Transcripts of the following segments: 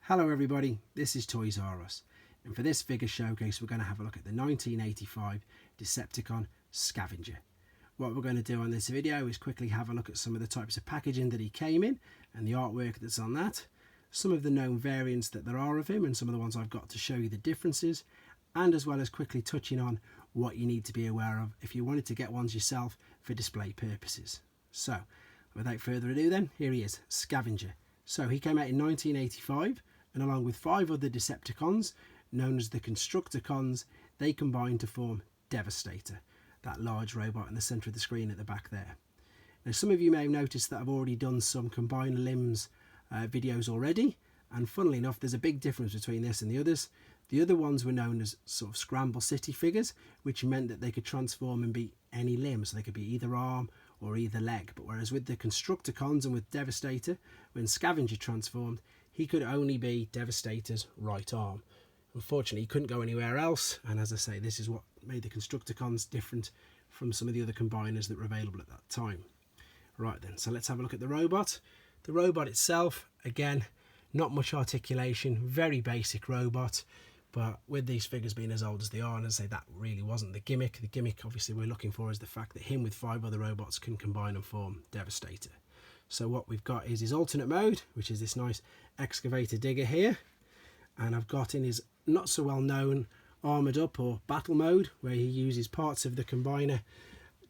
Hello everybody, this is Toys R Us, and for this figure showcase we're going to have a look at the 1985 Decepticon Scavenger. What we're going to do on this video is quickly have a look at some of the types of packaging that he came in and the artwork that's on that, some of the known variants that there are of him and some of the ones I've got to show you the differences, and as well as quickly touching on what you need to be aware of if you wanted to get ones yourself for display purposes. So without further ado then, here he is, Scavenger. So he came out in 1985, and along with 5 other Decepticons, known as the Constructicons, they combine to form Devastator, that large robot in the centre of the screen at the back there. Now some of you may have noticed that I've already done some combined limbs videos already, and funnily enough there's a big difference between this and the others. The other ones were known as sort of Scramble City figures, which meant that they could transform and be any limb, so they could be either arm or either leg. But whereas with the Constructicons and with Devastator, when Scavenger transformed, he could only be Devastator's right arm. Unfortunately, he couldn't go anywhere else, and as I say, this is what made the Constructicons different from some of the other combiners that were available at that time. Right then, so let's have a look at the robot. The robot itself, again, not much articulation, very basic robot, but with these figures being as old as they are, and as I say, that really wasn't the gimmick. The gimmick obviously we're looking for is the fact that him with 5 other robots can combine and form Devastator. So what we've got is his alternate mode, which is this nice excavator digger here, and I've got in his not so well known armoured up or battle mode, where he uses parts of the combiner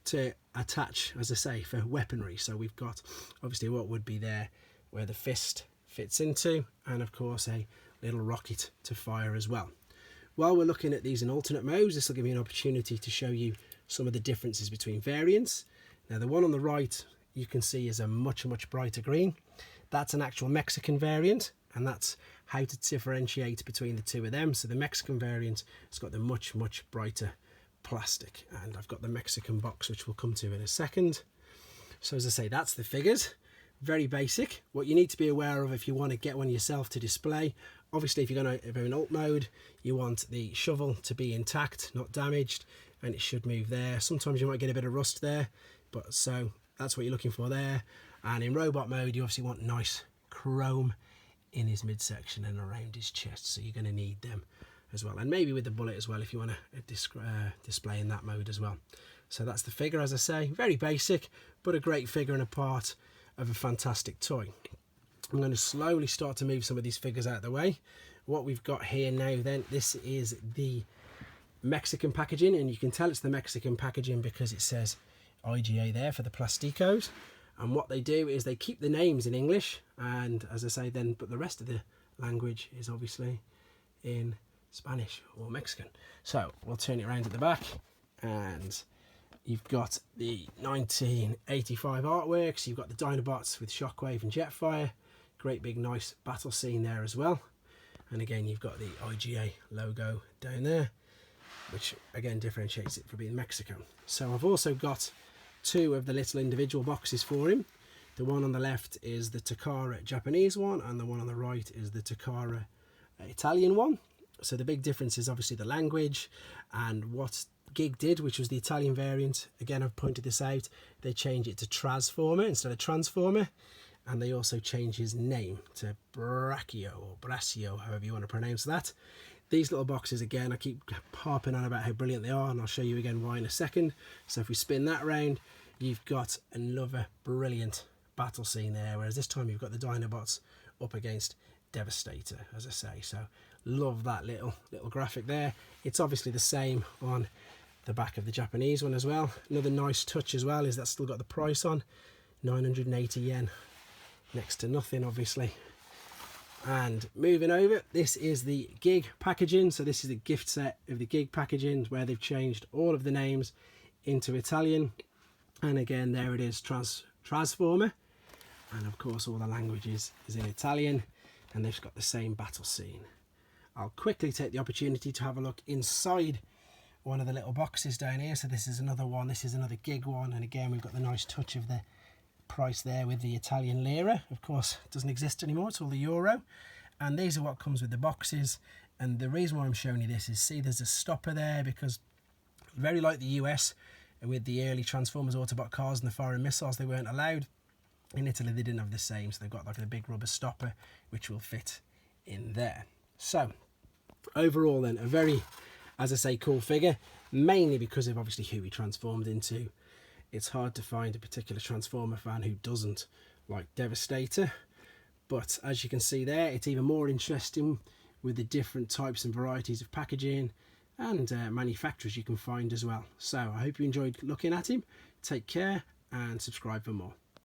to attach, as I say, for weaponry. So we've got obviously what would be there where the fist fits into, and of course a little rocket to fire as well. While we're looking at these in alternate modes, this will give me an opportunity to show you some of the differences between variants. Now the one on the right you can see is a much brighter green. That's an actual Mexican variant, and that's how to differentiate between the two of them. So the Mexican variant has got the much brighter plastic, and I've got the Mexican box which we'll come to in a second. So as I say, that's the figures. Very basic. What you need to be aware of if you want to get one yourself to display, obviously if you're going to go in alt mode, you want the shovel to be intact, not damaged, and it should move there. Sometimes you might get a bit of rust there, but so that's what you're looking for there. And in robot mode, you obviously want nice chrome in his midsection and around his chest, so you're going to need them as well, and maybe with the bullet as well if you want to display in that mode as well. So that's the figure, as I say, very basic, but a great figure and a part of a fantastic toy. I'm going to slowly start to move some of these figures out of the way. What we've got here now then, this is the Mexican packaging, and you can tell it's the Mexican packaging because it says IGA there for the plasticos. And what they do is they keep the names in English, and as I say then, but the rest of the language is obviously in Spanish or Mexican. So we'll turn it around at the back, and you've got the 1985 artworks. You've got the Dinobots with Shockwave and Jetfire. Great big nice battle scene there as well. And again, you've got the IGA logo down there, which again differentiates it from being Mexican. So I've also got 2 of the little individual boxes for him. The one on the left is the Takara Japanese one, and the one on the right is the Takara Italian one. So the big difference is obviously the language, and what Gig did, which was the Italian variant. Again, I've pointed this out. They changed it to Transformer instead of Transformer, and they also changed his name to Braccio or Braccio, however you want to pronounce that. These little boxes, again, I keep harping on about how brilliant they are, and I'll show you again why in a second. So if we spin that round, you've got another brilliant battle scene there, whereas this time you've got the Dinobots up against Devastator, as I say. So love that little graphic there. It's obviously the same on the back of the Japanese one as well. Another nice touch as well is that's still got the price on, 980 yen, next to nothing obviously. And moving over, this is the Gig packaging. So this is the gift set of the Gig packaging, where they've changed all of the names into Italian, and again there it is, Transformer, and of course all the languages is in Italian, and they've got the same battle scene. I'll quickly take the opportunity to have a look inside one of the little boxes down here. So this is another one, this is another Gig one, and again we've got the nice touch of the price there with the Italian lira. Of course it doesn't exist anymore, it's all the euro, and these are what comes with the boxes. And the reason why I'm showing you this is, see, there's a stopper there, because very like the US with the early Transformers Autobot cars and the firing missiles, they weren't allowed. In Italy they didn't have the same, so they've got like a big rubber stopper which will fit in there. So overall then, a very, as I say, cool figure, mainly because of obviously who he transformed into. It's hard to find a particular Transformer fan who doesn't like Devastator, but as you can see there, it's even more interesting with the different types and varieties of packaging and manufacturers you can find as well. So I hope you enjoyed looking at him. Take care and subscribe for more.